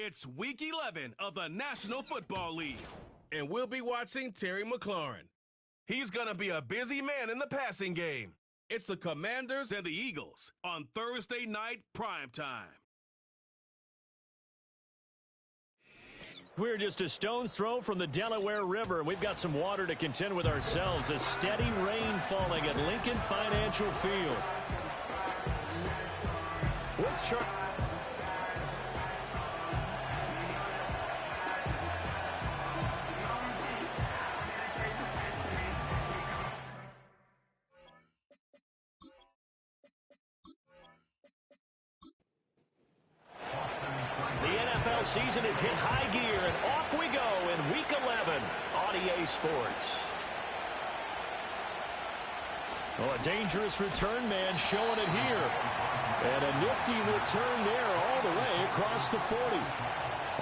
It's Week 11 of the National Football League, and we'll be watching Terry McLaurin. He's going to be a busy man in the passing game. It's the Commanders and the Eagles on Thursday night primetime. We're just a stone's throw from the Delaware River. We've got some water to contend with ourselves. A steady rain falling at Lincoln Financial Field. With season has hit high gear, and off we go in Week 11 on EA Sports. Oh, a dangerous return man showing it here. And a nifty return there all the way across the 40.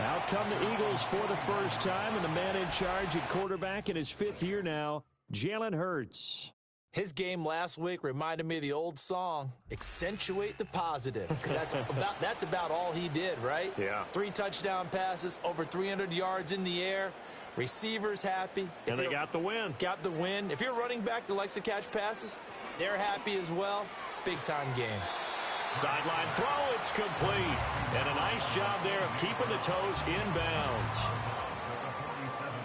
Out come the Eagles for the first time, and the man in charge at quarterback in his 5th year now, Jalen Hurts. His game last week reminded me of the old song, Accentuate the Positive. That's about all he did, right? Yeah. 3 touchdown passes, over 300 yards in the air. Receivers happy. And they got the win. Got the win. If you're a running back that likes to catch passes, they're happy as well. Big-time game. Sideline throw, it's complete. And a nice job there of keeping the toes inbounds.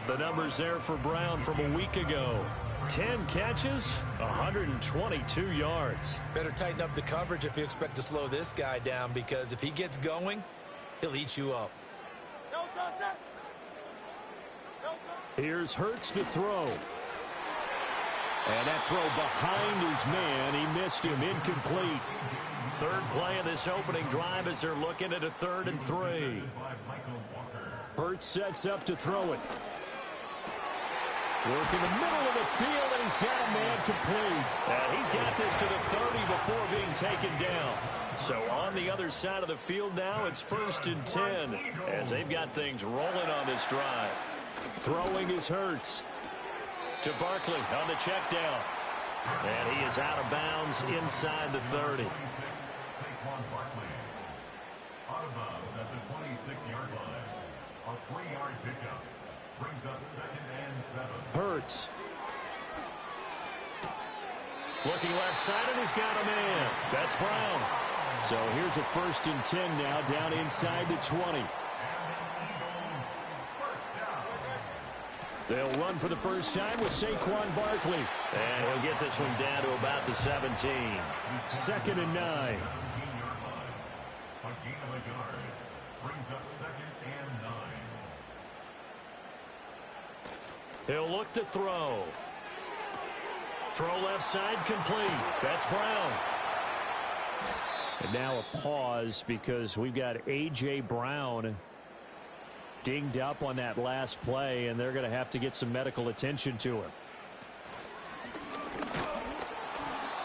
The numbers there for Brown from a week ago. 10 catches, 122 yards. Better tighten up the coverage if you expect to slow this guy down, because if he gets going, he'll eat you up. Here's Hurts to throw. And that throw behind his man. He missed him. Incomplete. Third play of this opening drive as they're looking at a 3rd and 3. Hurts sets up to throw it. Work in the middle of the field, and he's got a man complete. And he's got this to the 30 before being taken down. So on the other side of the field now, it's 1st and 10 as they've got things rolling on this drive. Throwing is Hurts to Barkley on the check down. And he is out of bounds inside the 30. Out of bounds at the 26-yard line. A 3-yard pickup. Brings up 2nd and 7. Hurts. Looking left side, and he's got a man. That's Brown. So here's a 1st and 10 now, down inside the 20. They'll run for the first time with Saquon Barkley. And he'll get this one down to about the 17. 2nd and 9. A gain of a yard. Brings up 2nd and 9. He'll look to throw. Throw left side complete. That's Brown. And now a pause because we've got A.J. Brown dinged up on that last play, and they're going to have to get some medical attention to him.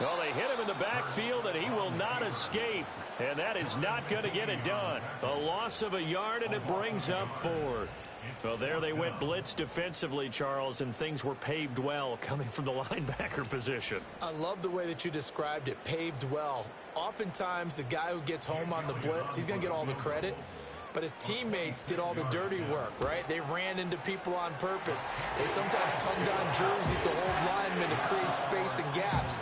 Well, they hit him in the backfield, and he will not escape. And that is not going to get it done. A loss of a yard, and it brings up 4th. Well, there they went blitz defensively, Charles, and things were paved well coming from the linebacker position. I love the way that you described it, paved well. Oftentimes, the guy who gets home on the blitz, he's going to get all the credit. But his teammates did all the dirty work, right? They ran into people on purpose. They sometimes tugged on jerseys to hold linemen to create space and gaps.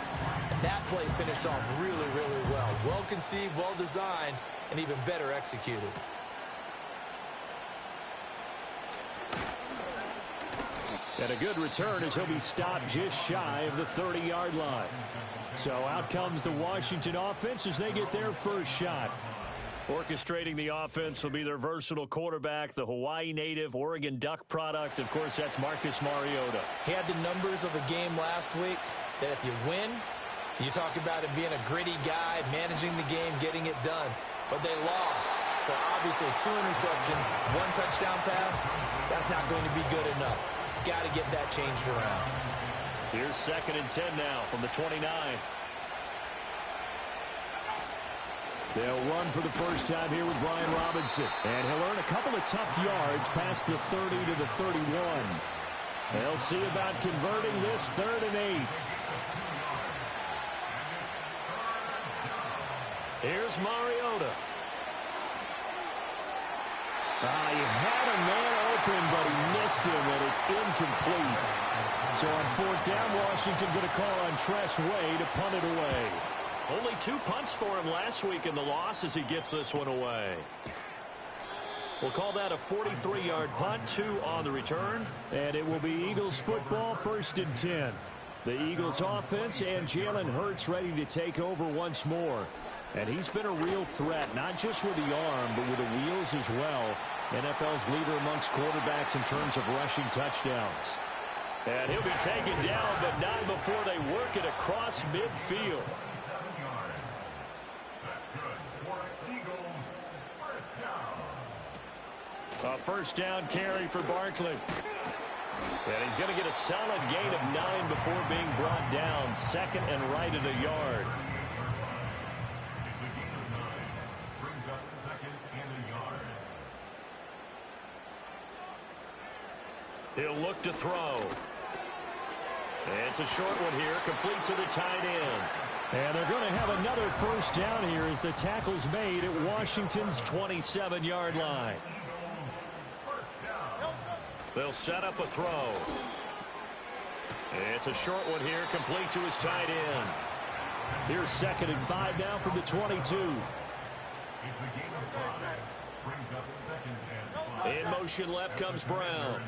And that play finished off really, really well. Well conceived, well designed, and even better executed. And a good return as he'll be stopped just shy of the 30-yard line. So out comes the Washington offense as they get their first shot. Orchestrating the offense will be their versatile quarterback, the Hawaii native, Oregon Duck product. Of course, that's Marcus Mariota. He had the numbers of a game last week that if you win, you talk about him being a gritty guy, managing the game, getting it done. But they lost. So obviously 2 interceptions, 1 touchdown pass, that's not going to be good enough. Got to get that changed around. Here's 2nd and 10 now from the 29. They'll run for the first time here with Brian Robinson. And he'll earn a couple of tough yards past the 30 to the 31. They'll see about converting this 3rd and 8. Here's Mariota. He had a man open, but he missed him, and it's incomplete. So on fourth down, Washington going to call on Tresh Way to punt it away. Only 2 punts for him last week in the loss as he gets this one away. We'll call that a 43-yard punt, 2 on the return. And it will be Eagles football, 1st and 10. The Eagles offense and Jalen Hurts ready to take over once more. And he's been a real threat, not just with the arm, but with the wheels as well. NFL's leader amongst quarterbacks in terms of rushing touchdowns. And he'll be taken down, but not before they work it across midfield. 7 yards. That's good for Eagles. First down. A first down carry for Barkley. And he's going to get a solid gain of 9 before being brought down. 2nd and right at a yard. It's a gain of 9. Brings up 2nd and a yard. He'll look to throw. It's a short one here, complete to the tight end. And they're going to have another first down here as the tackle's made at Washington's 27-yard line. They'll set up a throw. It's a short one here, complete to his tight end. Here's 2nd and 5 now from the 22. It's a gain of 5. Brings up 2nd and 5. In motion left comes Brown.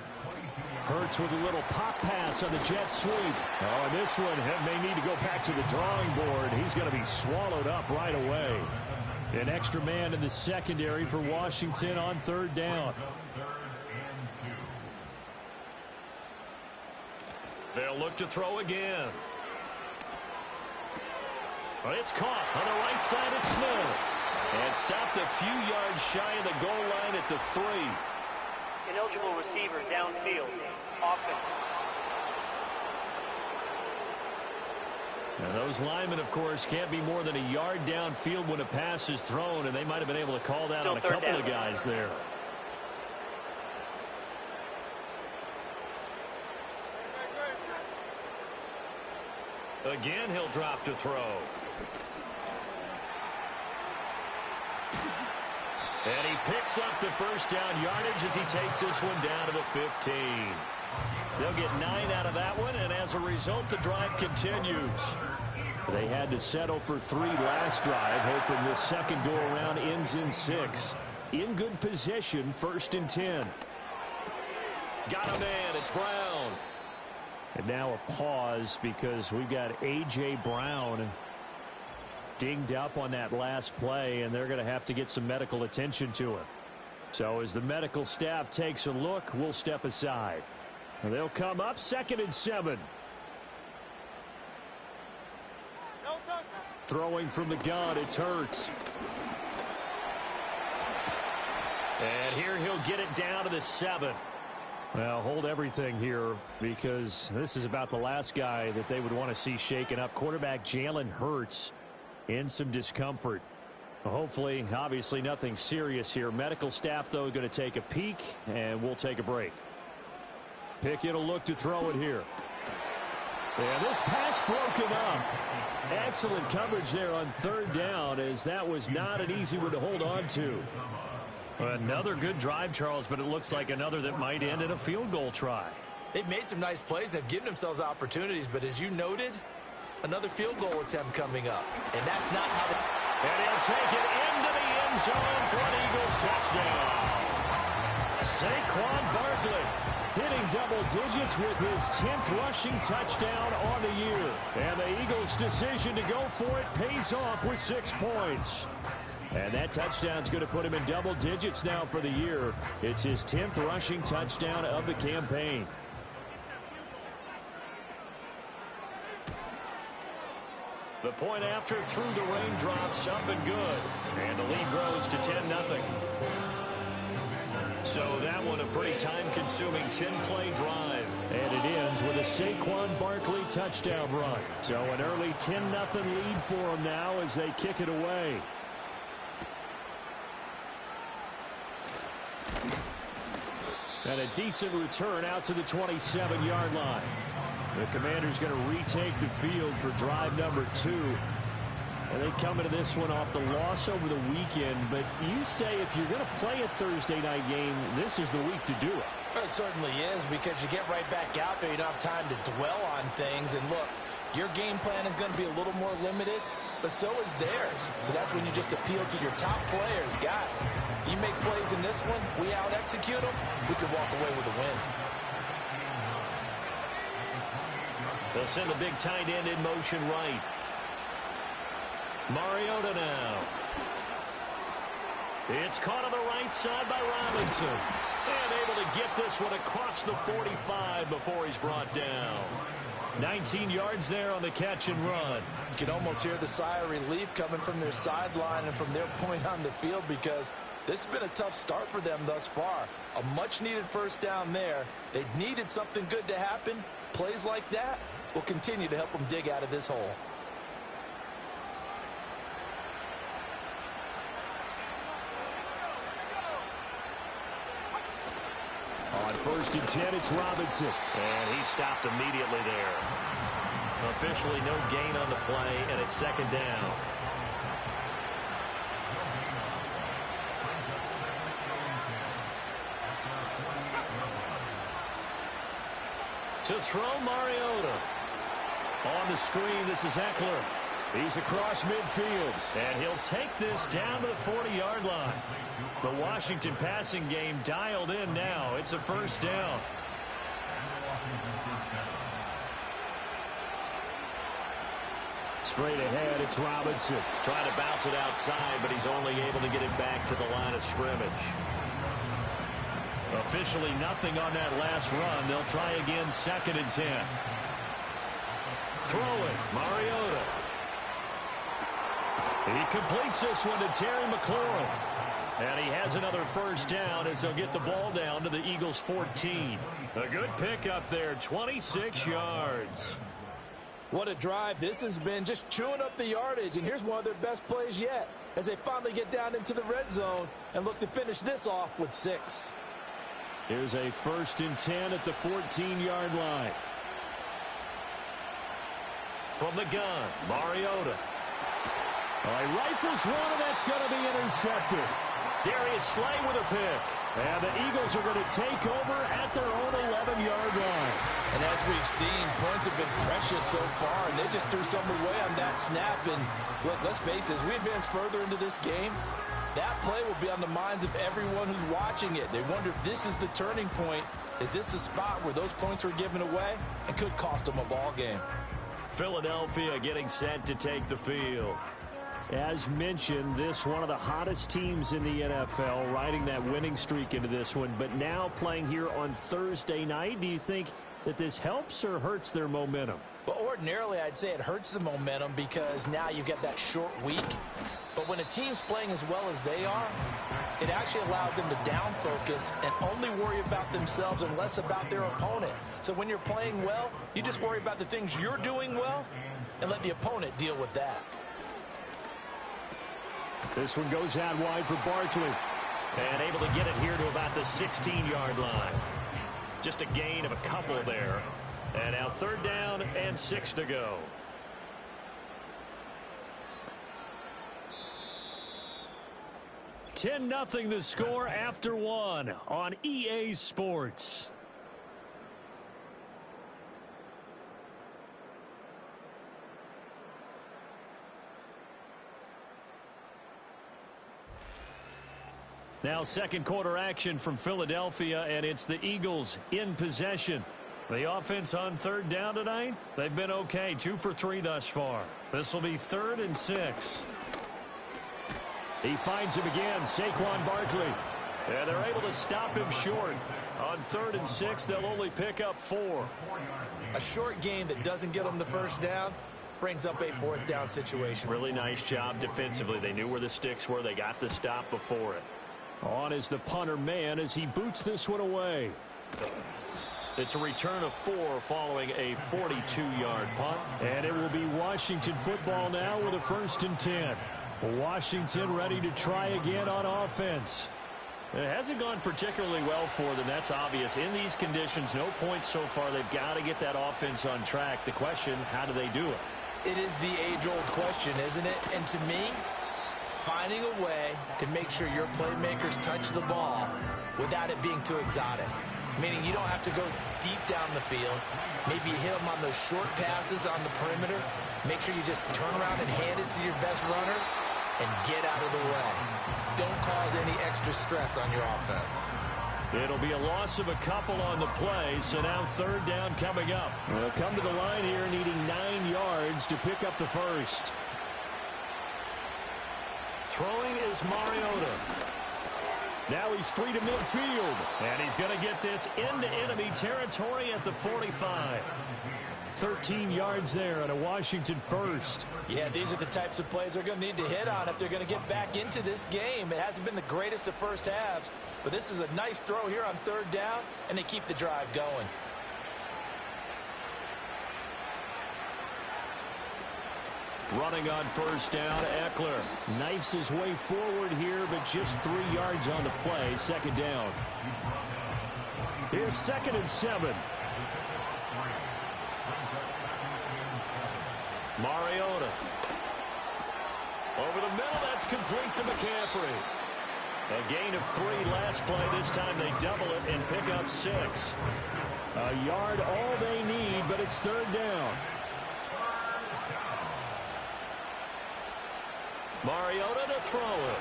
Hurts with a little pop pass on the jet sweep. Oh, and this one may need to go back to the drawing board. He's going to be swallowed up right away. An extra man in the secondary for Washington on 3rd down. They'll look to throw again. But it's caught on the right side at Smith. And stopped a few yards shy of the goal line at the 3. Ineligible receiver downfield. Offense. And those linemen, of course, can't be more than a yard downfield when a pass is thrown, and they might have been able to call that on a couple of guys there. Again, he'll drop to throw. And he picks up the first down yardage as he takes this one down to the 15. They'll get 9 out of that one, and as a result, the drive continues. They had to settle for 3 last drive, hoping this second go-around ends in 6. In good position, 1st and 10. Got a man, it's Brown. And now a pause because we've got A.J. Brown dinged up on that last play, and they're going to have to get some medical attention to him. So as the medical staff takes a look, we'll step aside. And they'll come up 2nd and 7. Throwing from the gun, it's Hurts. And here he'll get it down to the 7. Well, hold everything here because this is about the last guy that they would want to see shaken up. Quarterback Jalen Hurts in some discomfort. Hopefully, obviously nothing serious here. Medical staff, though, going to take a peek, and we'll take a break. Pickett will look to throw it here. And this pass broken up. Excellent coverage there on 3rd down, as that was not an easy one to hold on to. Another good drive, Charles, but it looks like another that might end in a field goal try. They've made some nice plays. They've given themselves opportunities, but as you noted, another field goal attempt coming up. And that's not how they... And he'll take it into the end zone for an Eagles touchdown. Saquon Barkley hitting double digits with his 10th rushing touchdown on the year. And the Eagles' decision to go for it pays off with 6 points. And that touchdown's going to put him in double digits now for the year. It's his 10th rushing touchdown of the campaign. The point after through the raindrops, up and good. And the lead grows to 10-0. So that one a pretty time-consuming 10-play drive. And it ends with a Saquon Barkley touchdown run. So an early 10-0 lead for them now as they kick it away. And a decent return out to the 27-yard line. The Commanders going to retake the field for drive number 2. And they come into this one off the loss over the weekend, but you say if you're going to play a Thursday night game, this is the week to do it. It certainly is, because you get right back out there. You don't have time to dwell on things. And look, your game plan is going to be a little more limited, but so is theirs. So that's when you just appeal to your top players. Guys, you make plays in this one, we out-execute them, we could walk away with a win. They'll send the big tight end in motion right. Mariota now. It's caught on the right side by Robinson. And able to get this one across the 45 before he's brought down. 19 yards there on the catch and run. You can almost hear the sigh of relief coming from their sideline and from their point on the field, because this has been a tough start for them thus far. A much-needed first down there. They needed something good to happen. Plays like that will continue to help them dig out of this hole. On 1st and 10, it's Robinson. And he stopped immediately there. Officially no gain on the play, and it's 2nd down. To throw, Mariota. On the screen, this is Eckler. He's across midfield, and he'll take this down to the 40-yard line. The Washington passing game dialed in now. It's a 1st down. Straight ahead, it's Robinson. Trying to bounce it outside, but he's only able to get it back to the line of scrimmage. Officially nothing on that last run. They'll try again, 2nd and 10. Throwing, Mariota. He completes this one to Terry McLaurin. And he has another 1st down as they'll get the ball down to the Eagles' 14. A good pickup there, 26 yards. What a drive this has been, just chewing up the yardage. And here's one of their best plays yet, as they finally get down into the red zone and look to finish this off with 6. Here's a 1st and 10 at the 14-yard line. From the gun, Mariota. He rifles one, and that's going to be intercepted. Darius Slay with a pick. And the Eagles are going to take over at their own 11-yard line. And as we've seen, points have been precious so far, and they just threw some away on that snap. And look, let's face it, as we advance further into this game, that play will be on the minds of everyone who's watching it. They wonder if this is the turning point. Is this the spot where those points were given away and could cost them a ball game? Philadelphia getting set to take the field. As mentioned, this one of the hottest teams in the NFL, riding that winning streak into this one, but now playing here on Thursday night. Do you think that this helps or hurts their momentum? Well, ordinarily, I'd say it hurts the momentum, because now you get that short week. But when a team's playing as well as they are, it actually allows them to down focus and only worry about themselves and less about their opponent. So when you're playing well, you just worry about the things you're doing well and let the opponent deal with that. This one goes out wide for Barkley. And able to get it here to about the 16-yard line. Just a gain of a couple there. And now 3rd down and 6 to go. $10-0 the score after 1 on EA Sports. Now 2nd quarter action from Philadelphia, and it's the Eagles in possession. The offense on 3rd down tonight, they've been okay, 2 for 3 thus far. This will be 3rd and 6. He finds him again, Saquon Barkley. And they're able to stop him short. On 3rd and 6, they'll only pick up 4. A short gain that doesn't get them the 1st down brings up a 4th down situation. Really nice job defensively. They knew where the sticks were. They got the stop before it. On is the punter man as he boots this one away. It's a return of 4 following a 42-yard punt. And it will be Washington football now with a 1st and 10. Washington ready to try again on offense. It hasn't gone particularly well for them. That's obvious. In these conditions, no points so far. They've got to get that offense on track. The question, how do they do it? It is the age-old question, isn't it? And to me, finding a way to make sure your playmakers touch the ball without it being too exotic. Meaning you don't have to go deep down the field. Maybe you hit them on those short passes on the perimeter. Make sure you just turn around and hand it to your best runner and get out of the way. Don't cause any extra stress on your offense. It'll be a loss of a couple on the play, so now third down coming up. They'll come to the line here needing 9 yards to pick up the first. Throwing is Mariota. Now he's free to midfield, and he's going to get this into enemy territory at the 45. 13 yards there on a Washington first. Yeah, these are the types of plays they're going to need to hit on if they're going to get back into this game. It hasn't been the greatest of first halves, but this is a nice throw here on third down, and they keep the drive going. Running on first down, Eckler knifes his way forward here, but just 3 yards on the play. Second down. Here's 2nd and 7. Mariota. Over the middle, that's complete to McCaffrey. A gain of 3 last play. This time they double it and pick up 6. A yard all they need, but it's third down. Mariota to throw it.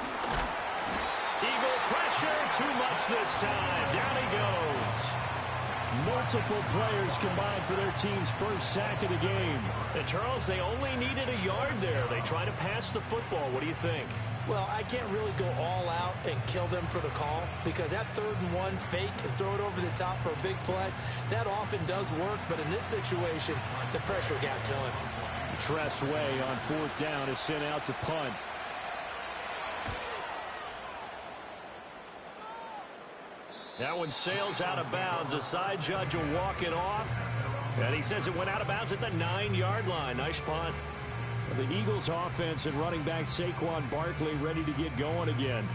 Eagle pressure, too much this time. Down he goes. Multiple players combined for their team's first sack of the game. And Charles, they only needed a yard there. They try to pass the football. What do you think? Well, I can't really go all out and kill them for the call because that 3rd and 1 fake and throw it over the top for a big play, that often does work. But in this situation, the pressure got to him. Tress Way on 4th down is sent out to punt. That one sails out of bounds. The side judge will walk it off. And he says it went out of bounds at the 9-yard line. Nice punt. The Eagles offense and running back Saquon Barkley ready to get going again.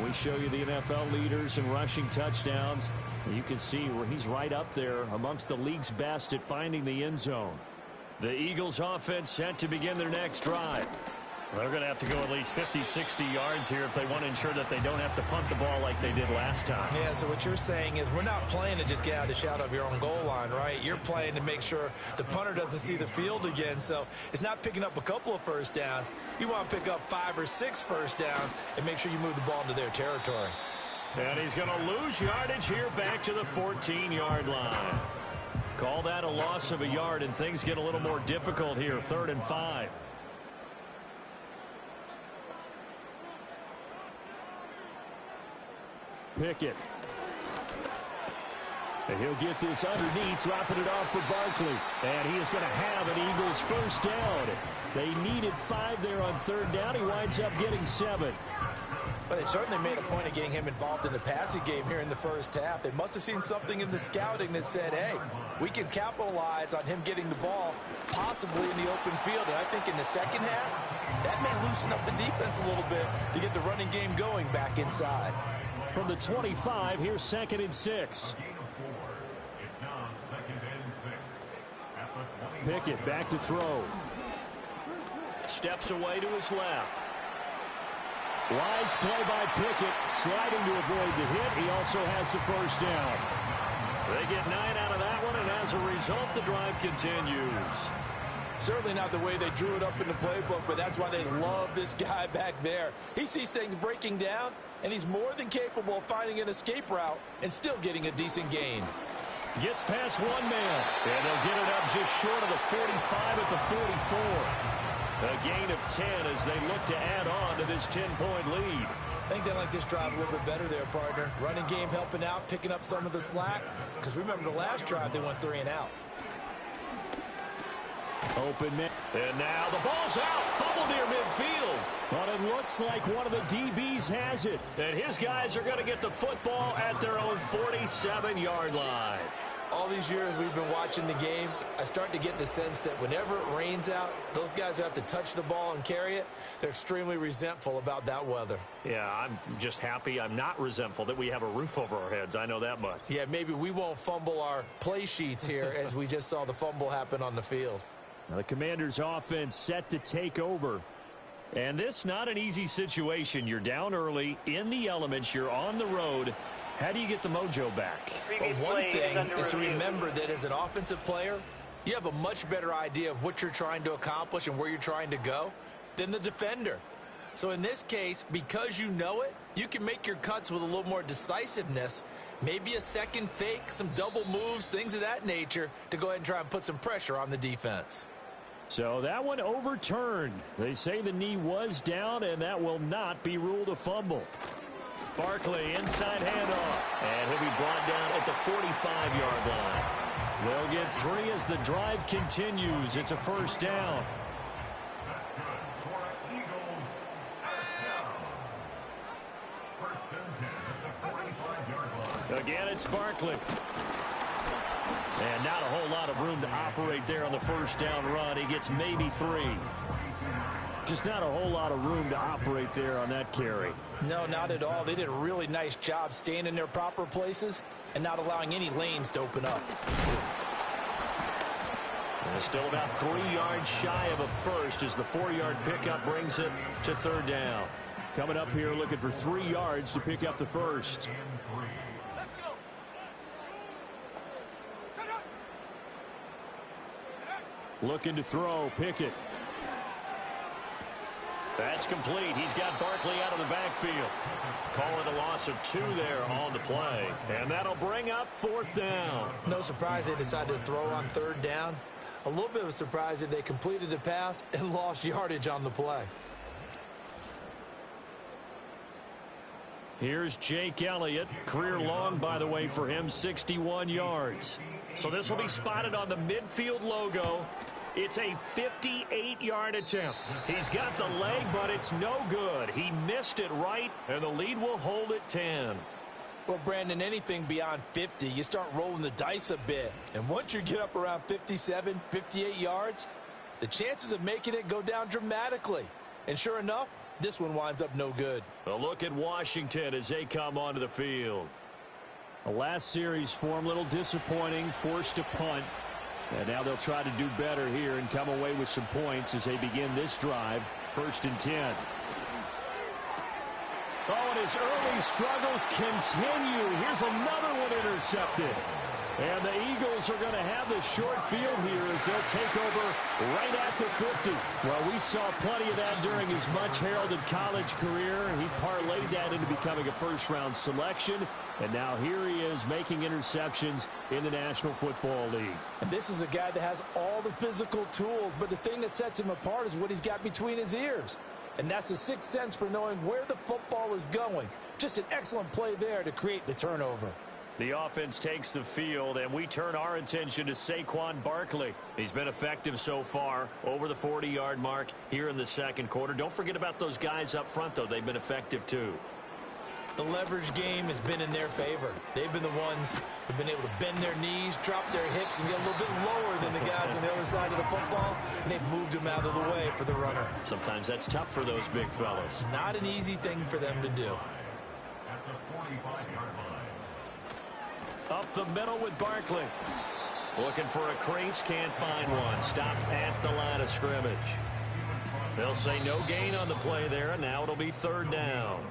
We show you the NFL leaders in rushing touchdowns. You can see where he's right up there amongst the league's best at finding the end zone. The Eagles offense set to begin their next drive. They're going to have to go at least 50, 60 yards here if they want to ensure that they don't have to punt the ball like they did last time. Yeah, so what you're saying is we're not playing to just get out of the shadow of your own goal line, right? You're playing to make sure the punter doesn't see the field again. So it's not picking up a couple of first downs. You want to pick up 5 or 6 first downs and make sure you move the ball into their territory. And he's going to lose yardage here back to the 14-yard line. Call that a loss of a yard, and things get a little more difficult here. 3rd and 5. Pickett. And he'll get this underneath, dropping it off for Barkley. And he is going to have an Eagles first down. They needed 5 there on 3rd down. He winds up getting 7. Well, they certainly made a point of getting him involved in the passing game here in the first half. They must have seen something in the scouting that said, hey, we can capitalize on him getting the ball, possibly in the open field. And I think in the second half, that may loosen up the defense a little bit to get the running game going back inside. From the 25, here's 2nd and 6. Pickett back to throw. Steps away to his left. Wise play by Pickett, sliding to avoid the hit. He also has the first down. They get 9 out of that one, and as a result, the drive continues. Certainly not the way they drew it up in the playbook, but that's why they love this guy back there. He sees things breaking down, and he's more than capable of finding an escape route and still getting a decent gain. Gets past one man, and they'll get it up just short of the 45 at the 44. A gain of 10 as they look to add on to this 10-point lead. I think they like this drive a little bit better there, partner. Running game helping out, picking up some of the slack. Because remember the last drive, they went 3 and out. Open man. And now the ball's out. Fumble near midfield. But it looks like one of the DBs has it. And his guys are going to get the football at their own 47-yard line. All these years we've been watching the game, I start to get the sense that whenever it rains out, those guys who have to touch the ball and carry it, they're extremely resentful about that weather. Yeah, I'm just happy I'm not resentful that we have a roof over our heads. I know that much. Yeah, maybe we won't fumble our play sheets here as we just saw the fumble happen on the field. Now the Commanders' offense set to take over. And this not an easy situation. You're down early, in the elements, you're on the road. How do you get the mojo back? Well, one thing is to remember that as an offensive player, you have a much better idea of what you're trying to accomplish and where you're trying to go than the defender. So in this case, because you know it, you can make your cuts with a little more decisiveness, maybe a second fake, some double moves, things of that nature, to go ahead and try and put some pressure on the defense. So that one overturned. They say the knee was down, and that will not be ruled a fumble. Barkley, inside handoff, and he'll be brought down at the 45-yard line. They'll get 3 as the drive continues. It's a first down. That's good for Eagles. First down. First and 10 at the 45-yard line. Again, it's Barkley. And not a whole lot of room to operate there on the first down run. He gets maybe 3. Just not a whole lot of room to operate there on that carry. No, not at all. They did a really nice job staying in their proper places and not allowing any lanes to open up. And still about 3 yards shy of a first as the 4-yard pickup brings it to third down. Coming up here looking for 3 yards to pick up the first. Looking to throw, Pickett. That's complete. He's got Barkley out of the backfield. Call it a loss of 2 there on the play. And that'll bring up 4th down. No surprise they decided to throw on 3rd down. A little bit of a surprise that they completed the pass and lost yardage on the play. Here's Jake Elliott. Career long, by the way, for him, 61 yards. So this will be spotted on the midfield logo. It's a 58-yard attempt. He's got the leg, but it's no good. He missed it right, and the lead will hold at 10. Well, Brandon, anything beyond 50, you start rolling the dice a bit. And once you get up around 57, 58 yards, the chances of making it go down dramatically. And sure enough, this one winds up no good. A look at Washington as they come onto the field. The last series for him, a little disappointing, forced a punt. And now they'll try to do better here and come away with some points as they begin this drive. 1st and 10. Oh, and his early struggles continue. Here's another one intercepted. And the Eagles are going to have the short field here as they'll take over right at the 50. Well, we saw plenty of that during his much-heralded college career. He parlayed that into becoming a first-round selection. And now here he is making interceptions in the National Football League. And this is a guy that has all the physical tools, but the thing that sets him apart is what he's got between his ears. And that's the 6th sense for knowing where the football is going. Just an excellent play there to create the turnover. The offense takes the field, and we turn our attention to Saquon Barkley. He's been effective so far, over the 40-yard mark here in the second quarter. Don't forget about those guys up front, though. They've been effective, too. The leverage game has been in their favor. They've been the ones who've been able to bend their knees, drop their hips, and get a little bit lower than the guys on the other side of the football, and they've moved them out of the way for the runner. Sometimes that's tough for those big fellas. Not an easy thing for them to do. At the 45-yard line. Up the middle with Barkley. Looking for a crease, can't find one. Stopped at the line of scrimmage. They'll say no gain on the play there, and now it'll be 3rd down.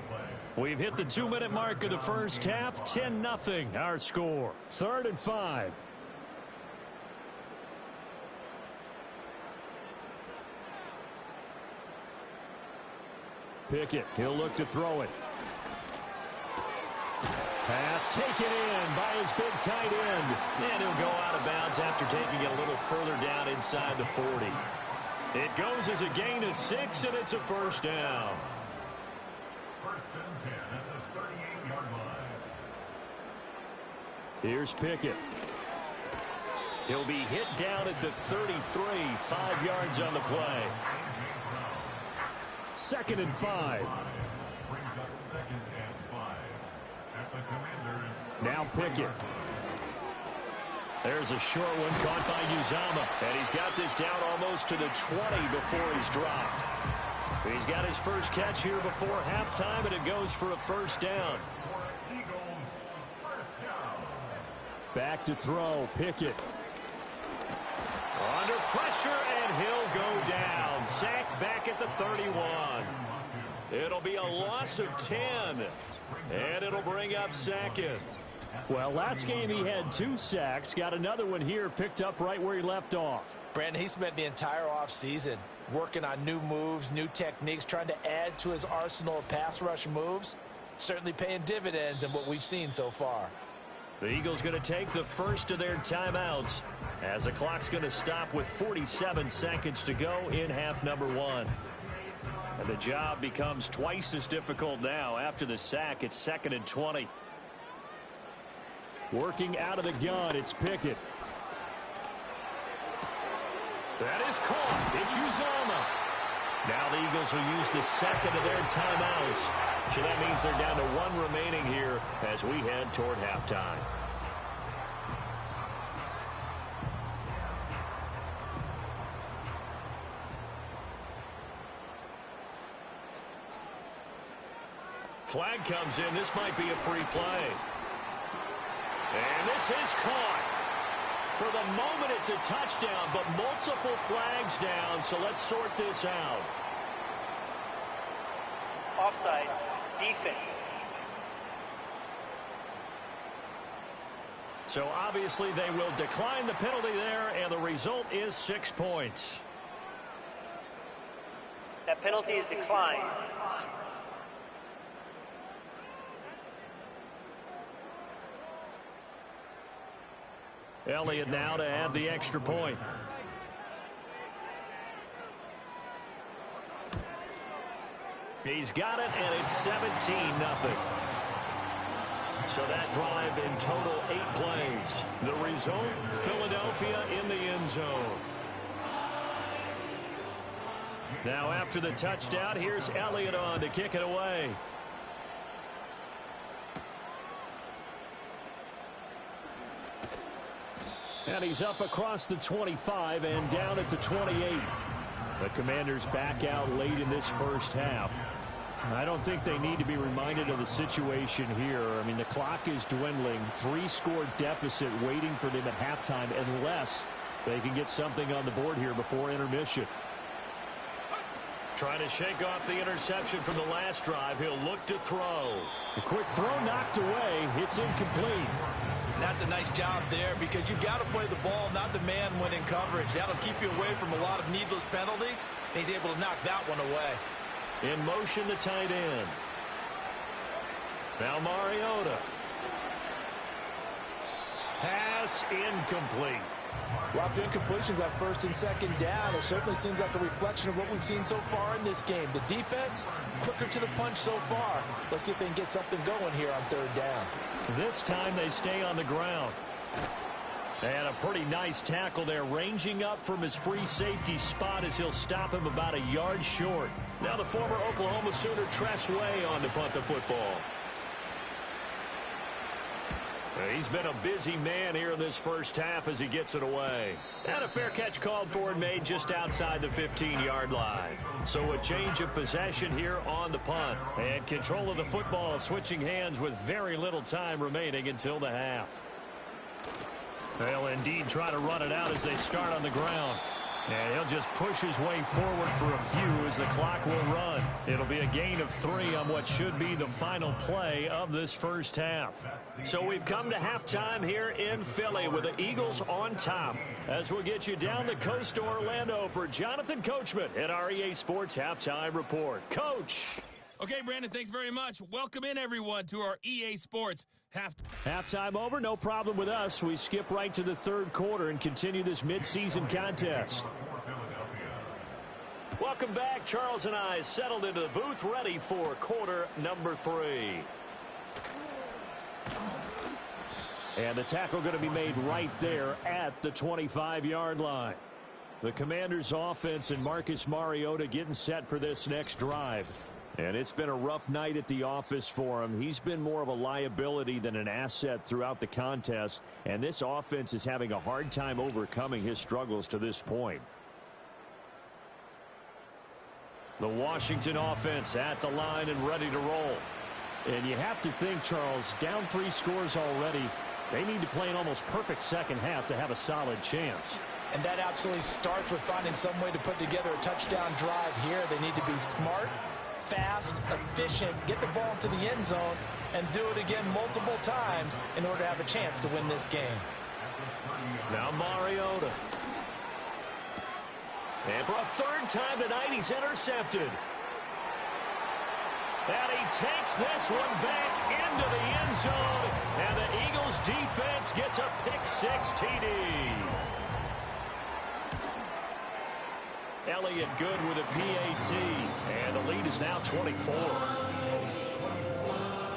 We've hit the 2-minute mark of the first half. 10-0 our score. 3rd and 5. Pickett, he'll look to throw it. Pass taken in by his big tight end. And he'll go out of bounds after taking it a little further down inside the 40. It goes as a gain of 6, and it's a first down. First and 10 at the 38-yard line. Here's Pickett. He'll be hit down at the 33, 5 yards on the play. 2nd and 5. Brings up 2nd and 5 at the Commanders. Now Pickett. There's a short one caught by Uzama. And he's got this down almost to the 20 before he's dropped. He's got his first catch here before halftime, and it goes for a first down. For Eagles, first down. Back to throw, Pickett. Under pressure, and And he'll go down. Sacked back at the 31. It'll be a loss of 10. And it'll bring up second. Well, last game he had 2 sacks. Got another one here, picked up right where he left off. Brandon, he spent the entire offseason working on new moves, new techniques, trying to add to his arsenal of pass rush moves. Certainly paying dividends in what we've seen so far. The Eagles going to take the first of their timeouts as the clock's going to stop with 47 seconds to go in half number 1. And the job becomes twice as difficult now. After the sack, it's 2nd and 20. Working out of the gun, it's Pickett. That is caught. It's Uzomah. Now the Eagles will use the second of their timeouts. So that means they're down to 1 remaining here as we head toward halftime. Flag comes in. This might be a free play. And this is caught. For the moment, it's a touchdown, but multiple flags down, so let's sort this out. Offside. Defense. So obviously they will decline the penalty there, and the result is 6 points. That penalty is declined. Elliott now to add the extra point. He's got it, and it's 17-0. So that drive in total 8 plays. The result, Philadelphia in the end zone. Now after the touchdown, here's Elliott on to kick it away. And he's up across the 25 and down at the 28. The Commanders back out late in this first half. I don't think they need to be reminded of the situation here. I mean, the clock is dwindling. 3-score deficit waiting for them at halftime unless they can get something on the board here before intermission. Trying to shake off the interception from the last drive. He'll look to throw. A quick throw knocked away. It's incomplete. And that's a nice job there because you've got to play the ball, not the man when in coverage. That'll keep you away from a lot of needless penalties. And he's able to knock that one away. In motion, the tight end. Now Mariota. Pass incomplete. A lot of incompletions on 1st and 2nd down. It certainly seems like a reflection of what we've seen so far in this game. The defense, quicker to the punch so far. Let's see if they can get something going here on 3rd down. This time they stay on the ground. And a pretty nice tackle there, ranging up from his free safety spot as he'll stop him about a yard short. Now the former Oklahoma Sooner Tress Way on to punt the football. He's been a busy man here in this first half as he gets it away. And a fair catch called for and made just outside the 15-yard line. So a change of possession here on the punt. And control of the football switching hands with very little time remaining until the half. They'll indeed try to run it out as they start on the ground. And he'll just push his way forward for a few as the clock will run. It'll be a gain of 3 on what should be the final play of this first half. So we've come to halftime here in Philly with the Eagles on top. As we'll get you down the coast to Orlando for Jonathan Coachman at our EA Sports Halftime Report. Coach. Okay, Brandon, thanks very much. Welcome in, everyone, to our EA Sports Halftime over, no problem with us. We skip right to the 3rd quarter and continue this midseason contest. Welcome back. Charles and I settled into the booth ready for quarter number 3. And the tackle going to be made right there at the 25-yard line. The Commanders' offense and Marcus Mariota getting set for this next drive. And it's been a rough night at the office for him. He's been more of a liability than an asset throughout the contest. And this offense is having a hard time overcoming his struggles to this point. The Washington offense at the line and ready to roll. And you have to think, Charles, down 3 scores already. They need to play an almost perfect second half to have a solid chance. And that absolutely starts with finding some way to put together a touchdown drive here. They need to be smart, fast, efficient, get the ball into the end zone, and do it again multiple times in order to have a chance to win this game. Now Mariota. And for a third time tonight, he's intercepted. And he takes this one back into the end zone. And the Eagles defense gets a pick-6 TD. Elliott good with a PAT. And the lead is now 24.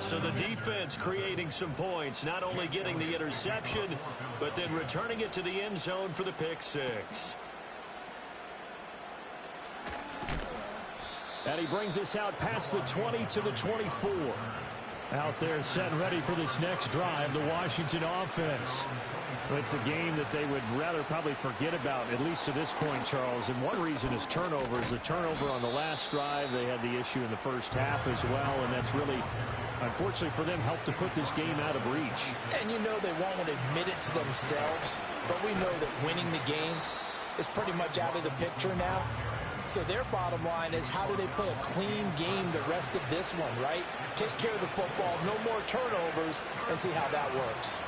So the defense creating some points, not only getting the interception, but then returning it to the end zone for the pick-6. And he brings us out past the 20 to the 24. Out there set and ready for this next drive, the Washington offense. It's a game that they would rather probably forget about, at least to this point, Charles. And one reason is turnovers. A turnover on the last drive. They had the issue in the first half as well, and that's really, unfortunately for them, helped to put this game out of reach. And you know they won't admit it to themselves, but we know that winning the game is pretty much out of the picture now. So their bottom line is, how do they play a clean game the rest of this one, right? Take care of the football, no more turnovers, and see how that works.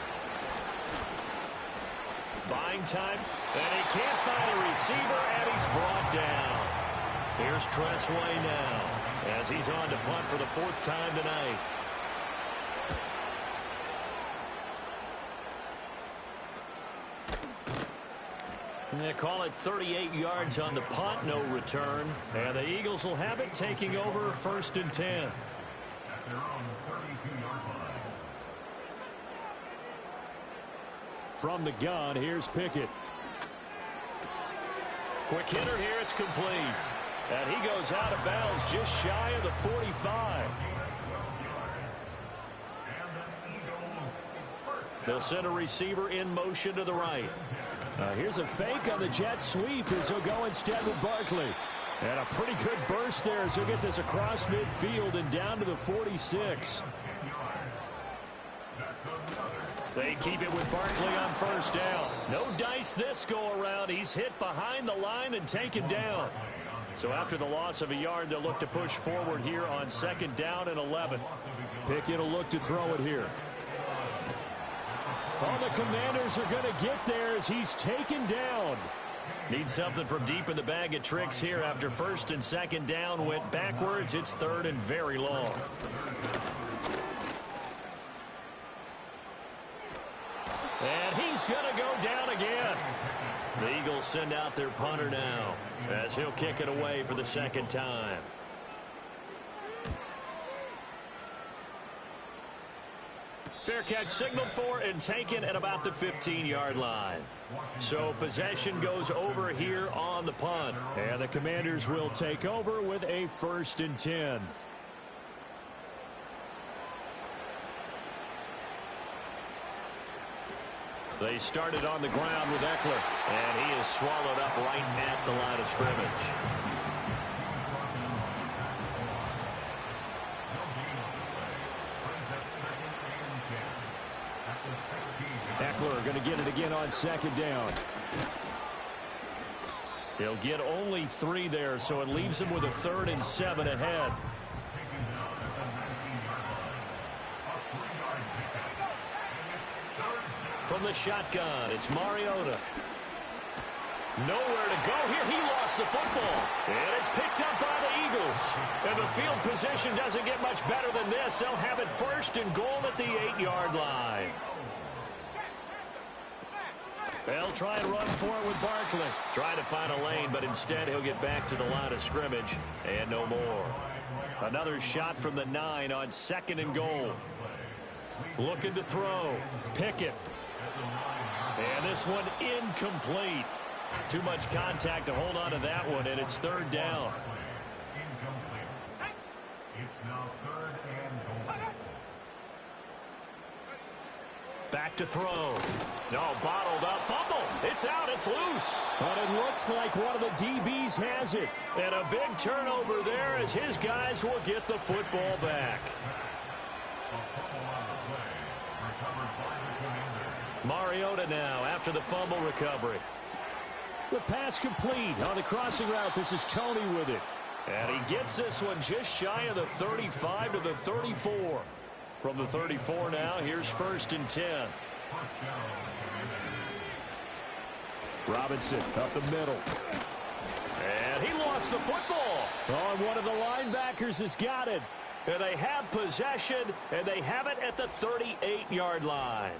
Buying time, and he can't find a receiver, and he's brought down. Here's Tressway now, as he's on to punt for the fourth time tonight. And they call it 38 yards on the punt, no return. And the Eagles will have it, taking over 1st and 10. At their own 32-yard line. From the gun, here's Pickett. Quick hitter here, it's complete. And he goes out of bounds just shy of the 45. They'll send a receiver in motion to the right. Here's a fake on the jet sweep as he'll go instead with Barkley. And a pretty good burst there as he'll get this across midfield and down to the 46. They keep it with Barkley on first down. No dice this go-around. He's hit behind the line and taken down. So after the loss of a yard, they'll look to push forward here on 2nd down and 11. Pickett will look to throw it here. All the Commanders are going to get there as he's taken down. Need something from deep in the bag of tricks here after 1st and 2nd down went backwards. It's 3rd and very long. And he's going to go down again. The Eagles send out their punter now as he'll kick it away for the 2nd time. Fair catch signaled for and taken at about the 15-yard line. So possession goes over here on the punt. And the Commanders will take over with a 1st and 10. They started on the ground with Eckler, and he is swallowed up right at the line of scrimmage. Eckler going to get it again on 2nd down. He'll get only 3 there, so it leaves him with a 3rd and 7 ahead. From the shotgun, it's Mariota. Nowhere to go here. He lost the football. And it's picked up by the Eagles. And the field position doesn't get much better than this. They'll have it 1st and goal at the 8-yard line. They'll try and run for it with Barkley. Trying to find a lane, but instead he'll get back to the line of scrimmage. And no more. Another shot from the 9 on 2nd and goal. Looking to throw. Pickett. And this one incomplete. Too much contact to hold on to that one, and it's 3rd down. It's now 3rd and goal. Back to throw. No, bottled up. Fumble. It's out. It's loose. But it looks like one of the DBs has it. And a big turnover there as his guys will get the football back. Mariota now after the fumble recovery. The pass complete on the crossing route. This is Tony with it. And he gets this one just shy of the 35 to the 34. From the 34 now, here's 1st and 10. Robinson up the middle. And he lost the football. Oh, one of the linebackers has got it. And they have possession, and they have it at the 38-yard line.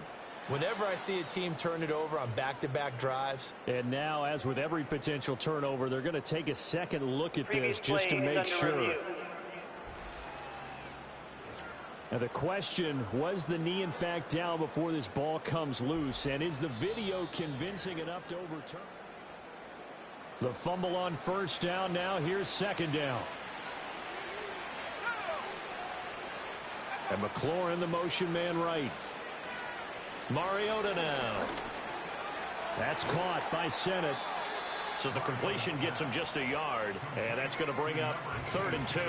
Whenever I see a team turn it over on back-to-back drives. And now, as with every potential turnover, they're going to take a second look at this just to make sure. Now the question, was the knee in fact down before this ball comes loose? And is the video convincing enough to overturn? The fumble on 1st down. Now here's 2nd down. And McLaurin, the motion man right. Mariota now. That's caught by Sennett. So the completion gets him just a yard, and that's going to bring up 3rd and 2.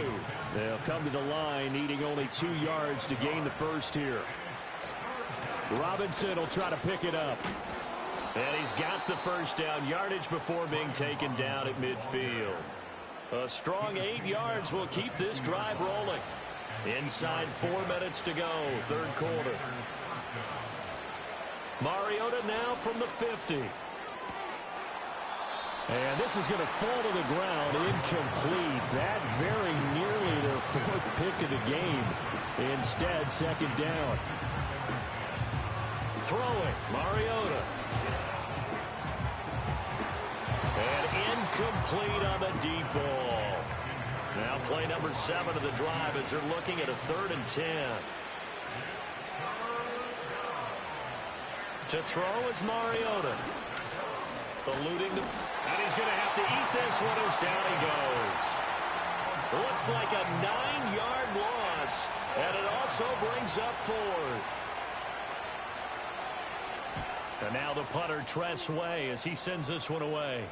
They'll come to the line, needing only 2 yards to gain the first here. Robinson will try to pick it up. And he's got the 1st down yardage before being taken down at midfield. A strong 8 yards will keep this drive rolling. Inside 4 minutes to go, 3rd quarter. Mariota now from the 50. And this is going to fall to the ground, incomplete. That very nearly their 4th pick of the game. Instead, 2nd down. Throwing, Mariota. And incomplete on the deep ball. Now play number 7 of the drive as they're looking at a 3rd and 10. To throw is Mariota. Eluding the... And he's going to have to eat this one as down he goes. Looks like a 9-yard loss. And it also brings up 4th. And now the punter, Tress Way, as he sends this one away.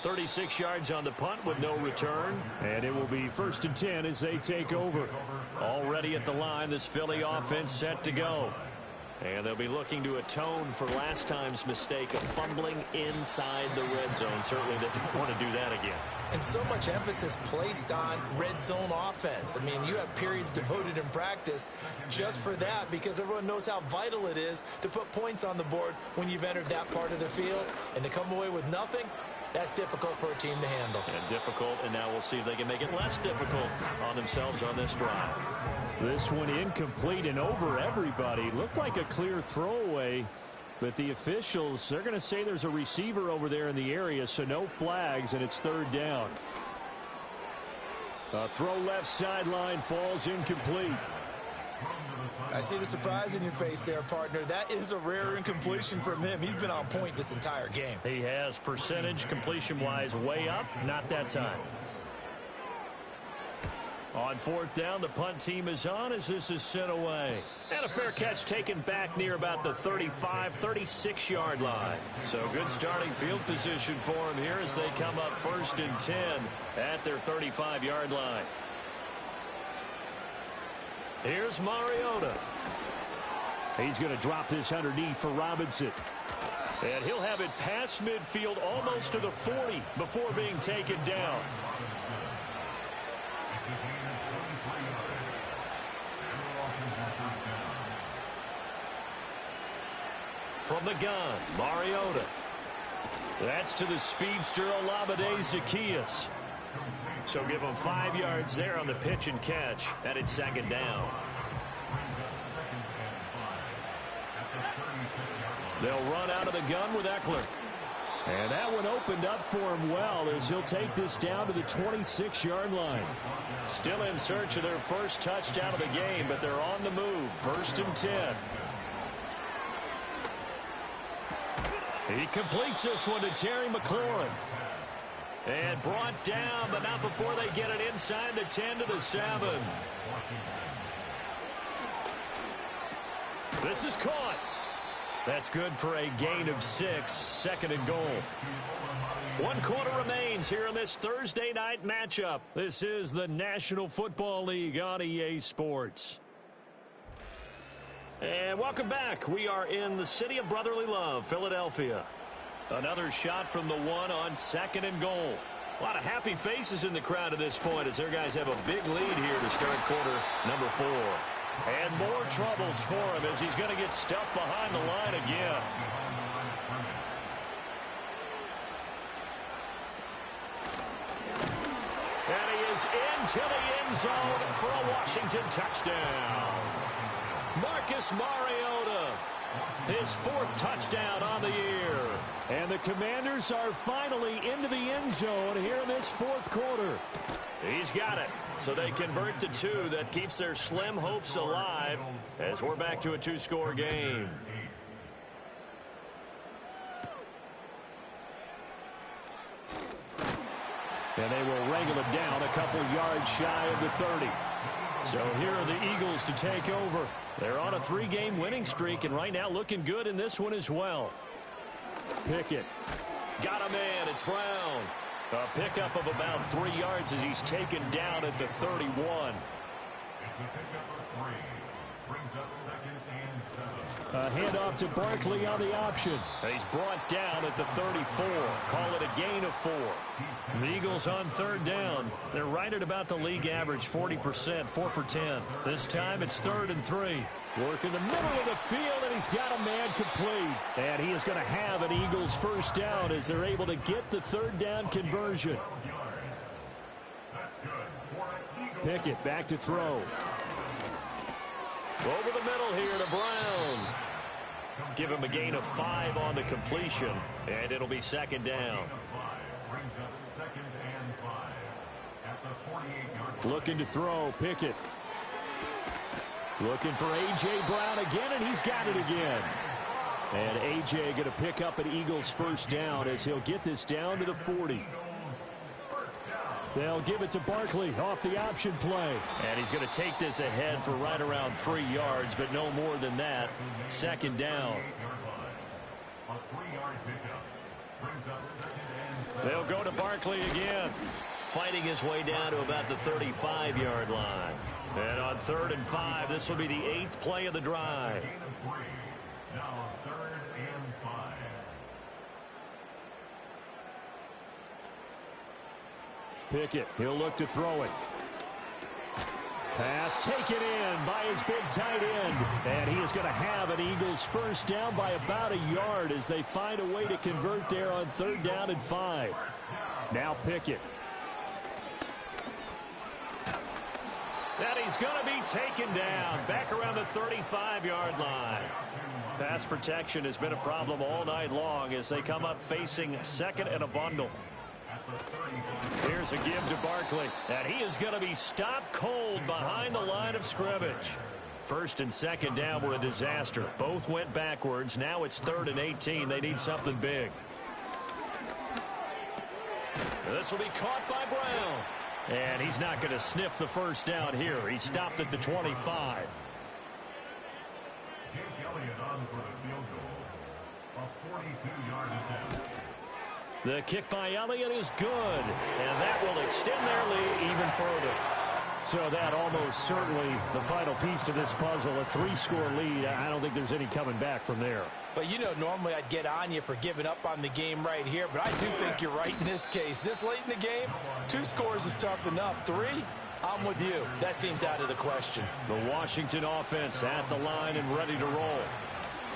36 yards on the punt with no return. And it will be 1st and 10 as they take over. Already at the line, this Philly offense set to go. And they'll be looking to atone for last time's mistake of fumbling inside the red zone. Certainly they don't want to do that again. And so much emphasis placed on red zone offense. I mean, you have periods devoted in practice just for that because everyone knows how vital it is to put points on the board when you've entered that part of the field. And to come away with nothing, that's difficult for a team to handle. And difficult, and now we'll see if they can make it less difficult on themselves on this drive. This one incomplete and over everybody. Looked like a clear throwaway, but the officials, they're going to say there's a receiver over there in the area, so no flags, and it's 3rd down. A throw left sideline falls incomplete. I see the surprise in your face there, partner. That is a rare incompletion from him. He's been on point this entire game. He has percentage completion-wise way up, not that time. On 4th down, the punt team is on as this is sent away. And a fair catch taken back near about the 35, 36-yard line. So good starting field position for him here as they come up 1st and 10 at their 35-yard line. Here's Mariota. He's going to drop this underneath for Robinson. And he'll have it past midfield almost to the 40 before being taken down. From the gun, Mariota. That's to the speedster Olamide Zaccheaus. So give him 5 yards there on the pitch and catch. And it's 2nd down. They'll run out of the gun with Eckler. And that one opened up for him well as he'll take this down to the 26-yard line. Still in search of their first touchdown of the game, but they're on the move. 1st and 10. He completes this one to Terry McLaurin. And brought down, but not before they get it inside the 10 to the 7. This is caught. That's good for a gain of 6, 2nd and goal. 1 quarter remains here in this Thursday night matchup. This is the National Football League on EA Sports. And welcome back. We are in the city of brotherly love, Philadelphia. Another shot from the one on 2nd and goal. A lot of happy faces in the crowd at this point as their guys have a big lead here to start quarter number 4. And more troubles for him as he's going to get stuffed behind the line again. And he is into the end zone for a Washington touchdown. Marcus Mariota, his 4th touchdown on the year. And the Commanders are finally into the end zone here in this 4th quarter. He's got it. So they convert the 2. That keeps their slim hopes alive as we're back to a 2-score game. And they will wrangle it down a couple yards shy of the 30. So here are the Eagles to take over. They're on a 3-game winning streak and right now looking good in this one as well. Pickett. Got a man. It's Brown. A pickup of about 3 yards as he's taken down at the 31. It's a pickup of 3. Brings up 2nd and 7. A handoff to Barkley on the option. He's brought down at the 34. Call it a gain of 4. The Eagles on 3rd down. They're right at about the league average, 40%, 4 for 10. This time it's 3rd and 3. Work in the middle of the field, and he's got a man complete. And he is going to have an Eagles 1st down as they're able to get the 3rd down conversion. Pickett back to throw. Over the middle here to Brown. Give him a gain of 5 on the completion, and it'll be 2nd down. Brings up 2nd and 5 at the 48-yard line. Looking to throw, Pickett. Looking for A.J. Brown again, and he's got it again. And A.J. going to pick up an Eagles 1st down as he'll get this down to the 40. They'll give it to Barkley off the option play. And he's going to take this ahead for right around 3 yards, but no more than that. 2nd down. A 3-yard pickup. Brings up 2nd and 7. They'll go to Barkley again. Fighting his way down to about the 35-yard line. And on 3rd and 5, this will be the 8th play of the drive. Gain of 3. Now 3rd and 5. Pickett, he'll look to throw it. Pass taken in by his big tight end. And he is going to have an Eagles 1st down by about a yard as they find a way to convert there on 3rd down and 5. Now Pickett. And he's going to be taken down back around the 35-yard line. Pass protection has been a problem all night long as they come up facing 2nd and a bundle. Here's a give to Barkley, and he is going to be stopped cold behind the line of scrimmage. 1st and 2nd down were a disaster. Both went backwards. Now it's 3rd and 18. They need something big. This will be caught by Brown. And he's not going to sniff the 1st down here. He stopped at the 25. Jake Elliott on for the field goal. A 42-yard attempt. The kick by Elliott is good, and that will extend their lead even further. So that almost certainly the final piece to this puzzle, a 3-score lead. I don't think there's any coming back from there. But, you know, normally I'd get on you for giving up on the game right here, but I do think you're right in this case. This late in the game, 2 scores is tough enough. 3, I'm with you. That seems out of the question. The Washington offense at the line and ready to roll.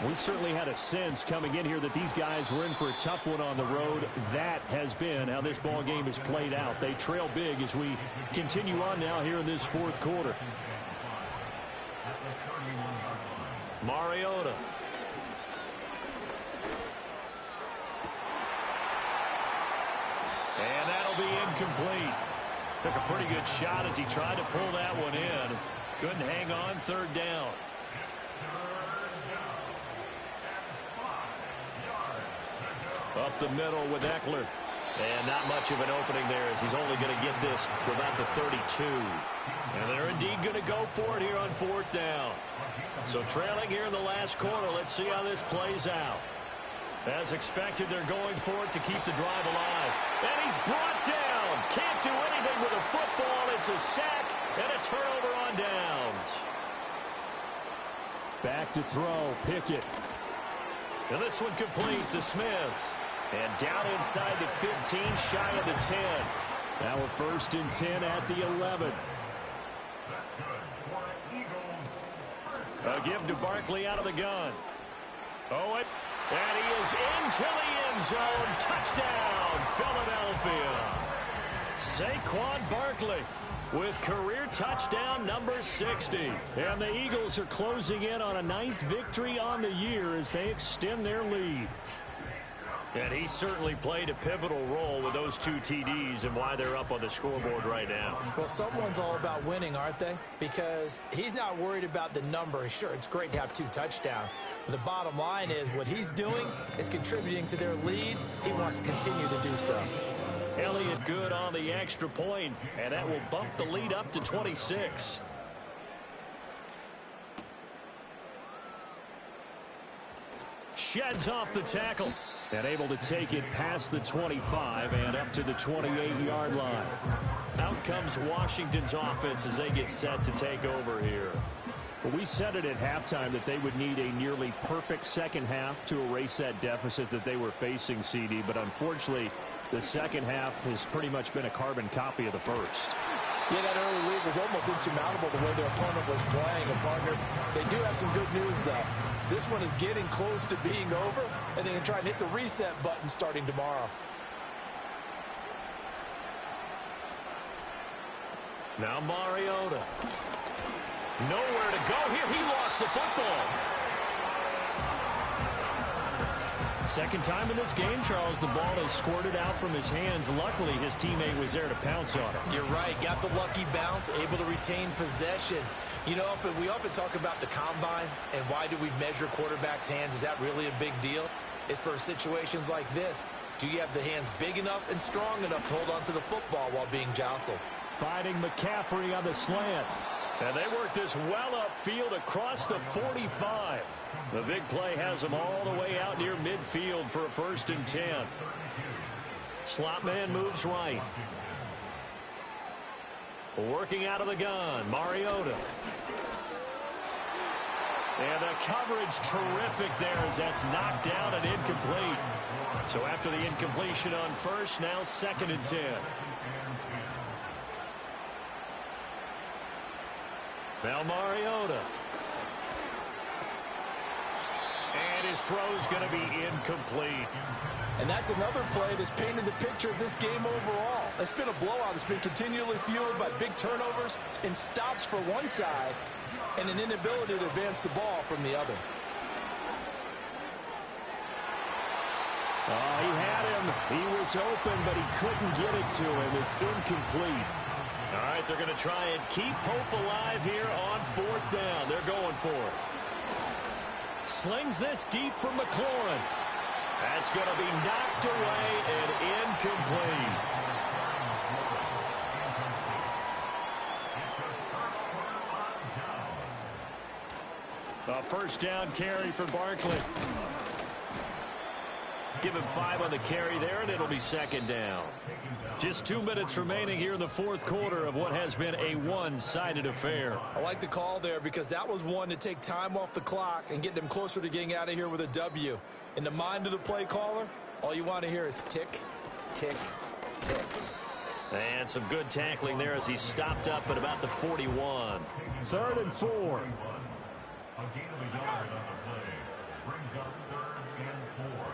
We certainly had a sense coming in here that these guys were in for a tough one on the road. That has been how this ball game has played out. They trail big as we continue on now here in this 4th quarter. Mariota. And that'll be incomplete. Took a pretty good shot as he tried to pull that one in. Couldn't hang on. 3rd down. Up the middle with Eckler. And not much of an opening there as he's only going to get this for about the 32. And they're indeed going to go for it here on 4th down. So trailing here in the last quarter. Let's see how this plays out. As expected, they're going for it to keep the drive alive. And he's brought down. Can't do anything with a football. It's a sack and a turnover on downs. Back to throw, Pickett. And this one complete to Smith. And down inside the 15, shy of the 10. Now a 1st and 10 at the 11. A give to Barkley out of the gun. Owen, and he is into the end zone. Touchdown, Philadelphia. Saquon Barkley with career touchdown number 60. And the Eagles are closing in on a 9th victory on the year as they extend their lead. And he certainly played a pivotal role with those 2 TDs and why they're up on the scoreboard right now. Well, someone's all about winning, aren't they? Because he's not worried about the number. Sure, it's great to have 2 touchdowns. But the bottom line is what he's doing is contributing to their lead. He wants to continue to do so. Elliott good on the extra point, and that will bump the lead up to 26. Sheds off the tackle. And able to take it past the 25 and up to the 28-yard line. Out comes Washington's offense as they get set to take over here. Well, we said it at halftime that they would need a nearly perfect second half to erase that deficit that they were facing, CD. But unfortunately, the second half has pretty much been a carbon copy of the first. Yeah, that early lead was almost insurmountable the way their opponent was playing. And, partner, they do have some good news, though. This one is getting close to being over, and they can try and hit the reset button starting tomorrow. Now Mariota. Nowhere to go here. He lost the football. Second time in this game, Charles, the ball is squirted out from his hands. Luckily, his teammate was there to pounce on it. You're right. Got the lucky bounce, able to retain possession. You know, we often talk about the combine and why do we measure quarterbacks' hands. Is that really a big deal? It's for situations like this. Do you have the hands big enough and strong enough to hold on to the football while being jostled? Finding McCaffrey on the slant. And they work this well upfield across the 45. The big play has them all the way out near midfield for a 1st and 10. Slot man moves right. Working out of the gun, Mariota. And the coverage terrific there as that's knocked down and incomplete. So after the incompletion on first, now 2nd and 10. Now Mariota. And his throw's going to be incomplete. And that's another play that's painted the picture of this game overall. It's been a blowout. It's been continually fueled by big turnovers and stops for one side and an inability to advance the ball from the other. Oh, he had him. He was open, but he couldn't get it to him. It's incomplete. All right, they're going to try and keep hope alive here on 4th down. They're going for it. Slings this deep from McLaurin. That's going to be knocked away and incomplete. A 1st down carry for Barkley. Give him 5 on the carry there, and it'll be 2nd down. Just 2 minutes remaining here in the 4th quarter of what has been a one-sided affair. I like the call there because that was one to take time off the clock and get them closer to getting out of here with a W. In the mind of the play caller, all you want to hear is tick, tick, tick. And some good tackling there as he stopped up at about the 41. 3rd and 4. A gain of a yard on the play brings up 3rd and 4.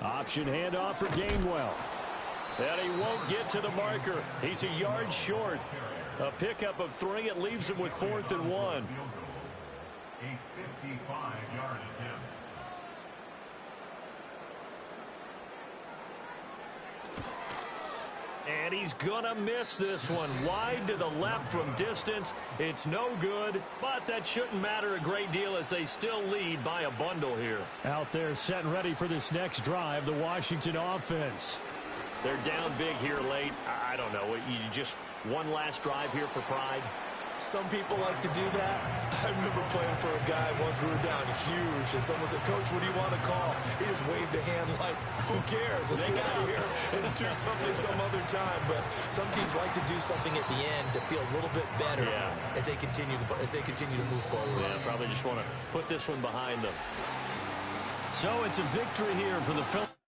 Option handoff for Gainwell. And he won't get to the marker. He's a yard short. A pickup of 3. It leaves him with 4th and 1. A 55-yard attempt. And he's going to miss this one. Wide to the left from distance. It's no good, but that shouldn't matter a great deal as they still lead by a bundle here. Out there set and ready for this next drive, the Washington offense. They're down big here late. I don't know. You just one last drive here for pride. Some people like to do that. I remember playing for a guy once. We were down huge, and someone said, "Coach, what do you want to call?" He just waved a hand like, "Who cares? Let's get out of here and do something some other time." But some teams like to do something at the end to feel a little bit better as they continue to move forward. Yeah, probably just want to put this one behind them. So it's a victory here for the Phillies.